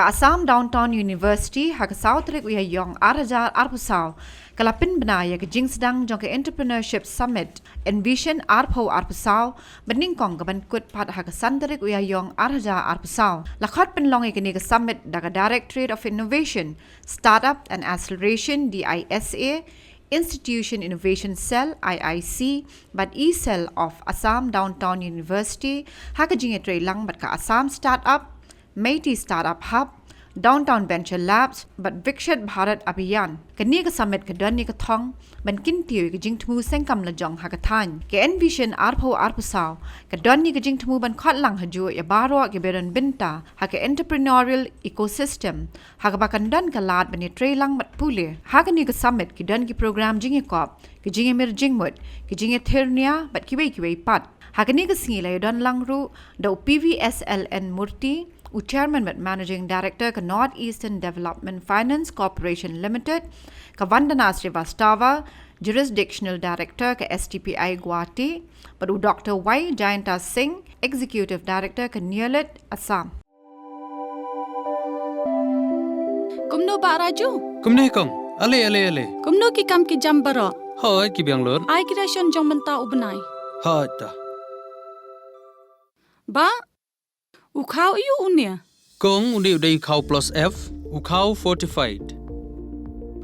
ka Assam Downtown University ha ka South Rik uya yong Atiar arpusaw kalapin benaya ke jing sedang jong ke Entrepreneurship Summit Envision arpo arpusaw nyngkong ka bankut pat ha ka santarik uya yong Atiar arpusaw lakhat Pynlong ke ni ke summit daga Directorate of Innovation Startup and Acceleration DISA Institution Innovation Cell IIC but E-Cell of Assam Downtown University ha ka jing e lang bat ka Assam Startup Meiti Startup Hub, Downtown Venture Labs, but Vikshat Bharat Abhiyan. Kani ka summit ka dan ni ka thong, ban kintiyo ka jing tumu sengkam la jong hakatan. Ke Envision arpo arpusaw, ka dan ni ka jing tumu ban khot lang haju ya baro ke beran binta, ha ka entrepreneurial ecosystem, ha ka bakan dan ka lad ban ni tre lang mat pule. Ha ka ni ka summit ki dan ki program jing e kop, ki jing e mir jing mut, ki jing e thirnia, bat ki wei pat. Ha ka ni ka singila dan lang ru, da PVSLN Murti, Chairman and Managing Director ka North Eastern Development Finance Corporation Limited, ka Vandana Srivastava, Jurisdictional Director ka STPI Guwahati, padu Dr. Y. Jayanta Singh, Executive Director ka Neolit, Assam. Kumno ba Raju? Kumno kong, ale. Kumno ki kam ki jam baro. Hoi ki biang lor. Ai ki rasyon jong menta ubnai. Hoi ta. Ba Ukau iu unia. Kong undi udai ukau plus F, ukau fortified.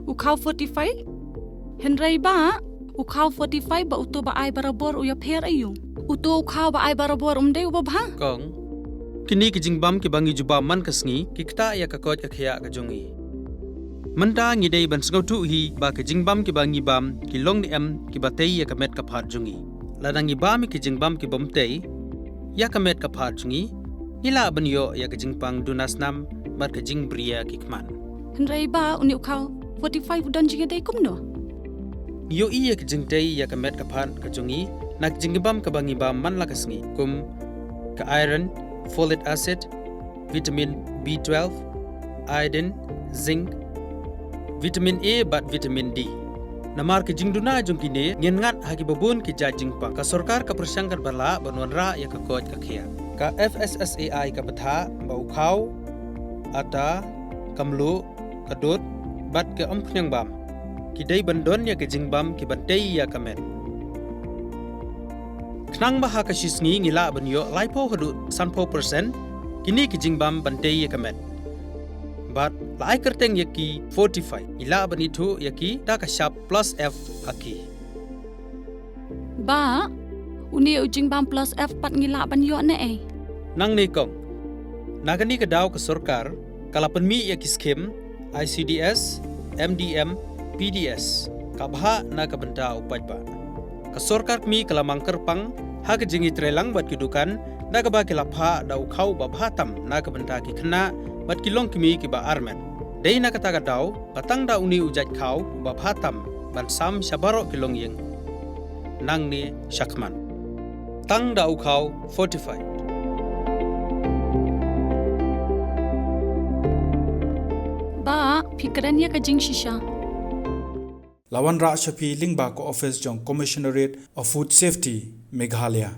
Ukau 45? Henry ba? Ukau 45 ba uto ba ay barabor uya per ayu. Uto ukau ba ay barabor uba ba? Kong, kini ki jingbam ki bangi juba man kasngi, ki kta ya kakot ka khaya ka jongi. Manta ngi dei ban sngau tu hi ba ki jingbam ki bangi bam, ki long ni em ki batei ya kamet ka phat jongi. Ladang ibam ki jingbam ki bomtei, ya kamet ka phat jongi. Ila banyo ya kajing pang dunasnam mat kajing bria kikman. Henry ba uni ukau 45 udan jiga dai kumno. Yo iya kajing tei ya kamet kapan kajungi nak jingbam kabangi bam man lakasngi kum ka iron, folic acid, vitamin B12, iodine, zinc, vitamin A bat vitamin D. Namar kajing duna jungkine ngengat hagi babun ki jajing pang ka sorkar ka persangkat bala banwanra ya ka kot ka khia. Ka FSSAI ka batha ba ukhaw ata kamlu kadut bat ke omkhnyang bam kidai bandon ya ke jingbam ki bantei ya kamet knang ba ha ka shisngi ngila banyo laipo hadu sanpo % kini ki jingbam bantei ya kamet bat lai kerteng ya ki 45 ila banitu ya ki ta ka sharp plus F haki Ba uni ujing bam plus F pat ngila ban yo ne ai. Nang nyngkong. Nagani ka daw ka sorkar kalapan mi ya ki scheme ICDS, MDM, PDS. Kabha na ka benta upaj ba. Ka sorkar mi kalamang kerpang ha ka jingi trelang bat kidukan na ka ba kilapha daw khaw ba bhatam na ka benta ki khna bat kilong kimi ki ba armen. Dei na ka ta ka daw patang da uni ujaj khaw ba bhatam ban sam shabaro kilong yeng. Nang ni shakman. Tang da ukhaw 45. Ba fikrannya ka jing shisha. Lawan Ra Shafi Lingba ko office jong Commissionerate of Food Safety Meghalaya.